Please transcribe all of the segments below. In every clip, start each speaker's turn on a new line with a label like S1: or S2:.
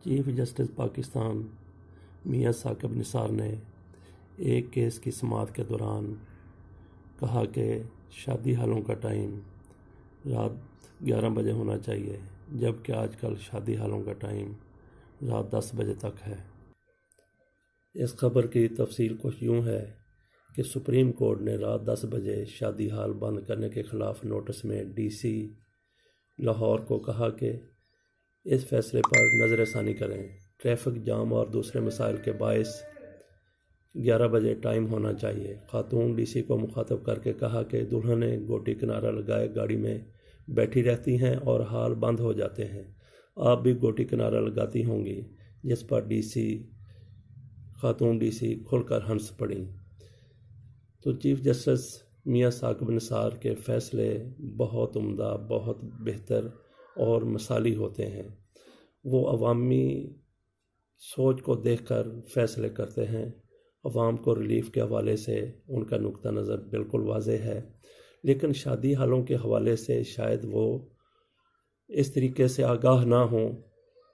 S1: Chief justice Pakistan میاں ثاقب نثار نے ایک کیس کی سماعت کے دوران کہا کہ شادی ہالوں کا ٹائم رات 11 بجے ہونا چاہیے، جبکہ آج کل شادی ہالوں کا ٹائم رات 10 بجے تک ہے۔ اس خبر کی تفصیل کچھ یوں ہے کہ سپریم کورٹ نے رات 10 بجے شادی ہال بند کرنے کے خلاف نوٹس میں ڈی سی لاہور کو کہا کہ اس فیصلے پر نظر ثانی کریں۔ ٹریفک جام اور دوسرے مسائل کے باعث 11 بجے ٹائم ہونا چاہیے۔ خاتون ڈی سی کو مخاطب کر کے کہا کہ دلہنیں گوٹی کنارہ لگائے گاڑی میں بیٹھی رہتی ہیں اور ہال بند ہو جاتے ہیں، آپ بھی گوٹی کنارہ لگاتی ہوں گی، جس پر خاتون ڈی سی کھل کر ہنس پڑیں۔ تو چیف جسٹس میاں ثاقب نثار کے فیصلے بہت عمدہ، بہت بہتر اور مثالی ہوتے ہیں۔ وہ عوامی سوچ کو دیکھ کر فیصلے کرتے ہیں۔ عوام کو ریلیف کے حوالے سے ان کا نقطہ نظر بالکل واضح ہے، لیکن شادی ہالوں کے حوالے سے شاید وہ اس طریقے سے آگاہ نہ ہوں،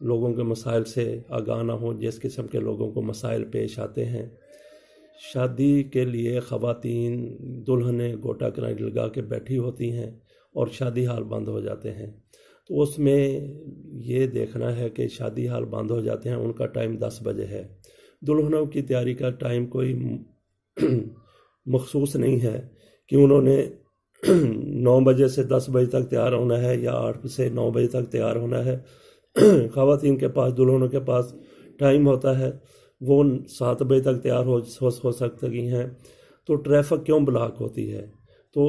S1: لوگوں کے مسائل سے آگاہ نہ ہوں جس قسم کے لوگوں کو مسائل پیش آتے ہیں۔ شادی کے لیے خواتین دلہنیں گوٹا کناری لگا کے بیٹھی ہوتی ہیں اور شادی ہال بند ہو جاتے ہیں، تو اس میں یہ دیکھنا ہے کہ شادی ہال بند ہو جاتے ہیں، ان کا ٹائم 10 بجے ہے۔ دلہنوں کی تیاری کا ٹائم کوئی مخصوص نہیں ہے کہ انہوں نے 9 بجے سے 10 بجے تک تیار ہونا ہے یا 8 سے 9 بجے تک تیار ہونا ہے۔ خواتین کے پاس، دلہنوں کے پاس ٹائم ہوتا ہے، وہ 7 بجے تک تیار ہو سکتی ہیں، تو ٹریفک کیوں بلاک ہوتی ہے؟ تو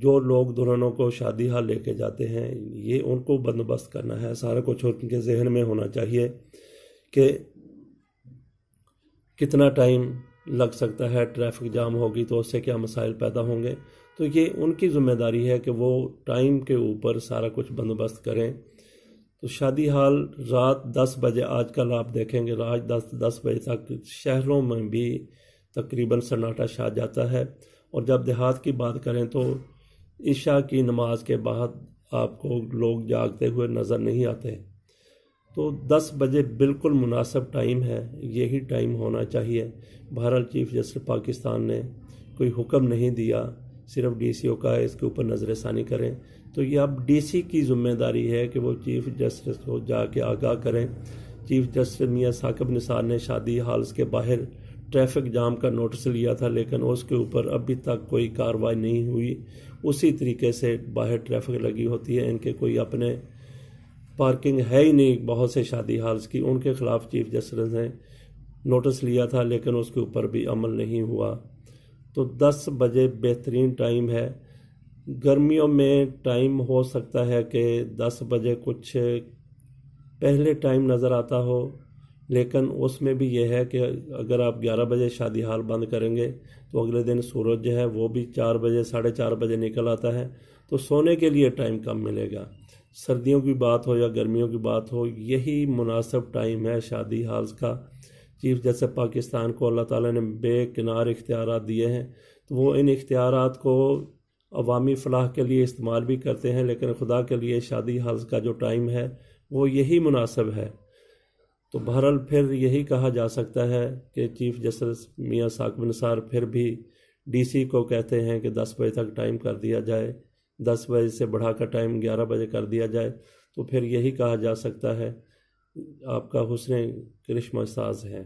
S1: جو لوگ دلہنوں کو شادی ہال لے کے جاتے ہیں، یہ ان کو بندوبست کرنا ہے، سارا کچھ ان کے ذہن میں ہونا چاہیے کہ کتنا ٹائم لگ سکتا ہے، ٹریفک جام ہوگی تو اس سے کیا مسائل پیدا ہوں گے۔ تو یہ ان کی ذمہ داری ہے کہ وہ ٹائم کے اوپر سارا کچھ بندوبست کریں۔ تو شادی ہال رات 10 بجے، آج کل آپ دیکھیں گے رات 10 بجے تک شہروں میں بھی تقریباً سناٹا چھا جاتا ہے، اور جب دیہات کی بات کریں تو عشاء کی نماز کے بعد آپ کو لوگ جاگتے ہوئے نظر نہیں آتے۔ تو 10 بجے بالکل مناسب ٹائم ہے، یہی ٹائم ہونا چاہیے۔ بہرحال چیف جسٹس پاکستان نے کوئی حکم نہیں دیا، صرف ڈی سی او کا اس کے اوپر نظر ثانی کریں۔ تو یہ اب ڈی سی کی ذمہ داری ہے کہ وہ چیف جسٹس کو جا کے آگاہ کریں۔ چیف جسٹس میاں ثاقب نثار نے شادی ہالز کے باہر ٹریفک جام کا نوٹس لیا تھا، لیکن اس کے اوپر ابھی تک کوئی کارروائی نہیں ہوئی۔ اسی طریقے سے باہر ٹریفک لگی ہوتی ہے، ان کے کوئی اپنے پارکنگ ہے ہی نہیں بہت سے شادی ہالز کی، ان کے خلاف چیف جسٹس نے نوٹس لیا تھا، لیکن اس کے اوپر بھی عمل نہیں ہوا۔ تو 10 بجے بہترین ٹائم ہے۔ گرمیوں میں ٹائم ہو سکتا ہے کہ 10 بجے کچھ پہلے ٹائم نظر آتا ہو، لیکن اس میں بھی یہ ہے کہ اگر آپ 11 بجے شادی ہال بند کریں گے تو اگلے دن سورج جو ہے وہ بھی 4 بجے 4:30 بجے نکل آتا ہے، تو سونے کے لیے ٹائم کم ملے گا۔ سردیوں کی بات ہو یا گرمیوں کی بات ہو، یہی مناسب ٹائم ہے شادی ہالز کا۔ چیف جسٹس پاکستان کو اللہ تعالیٰ نے بے کنار اختیارات دیے ہیں، تو وہ ان اختیارات کو عوامی فلاح کے لیے استعمال بھی کرتے ہیں، لیکن خدا کے لیے شادی ہالز کا جو ٹائم ہے وہ یہی مناسب ہے۔ تو بہرحال پھر یہی کہا جا سکتا ہے کہ چیف جسٹس میاں ثاقب نثار پھر بھی ڈی سی کو کہتے ہیں کہ 10 بجے تک ٹائم کر دیا جائے، 10 بجے سے بڑھا کر ٹائم 11 بجے کر دیا جائے، تو پھر یہی کہا جا سکتا ہے آپ کا حسن کرشمہ ساز ہے۔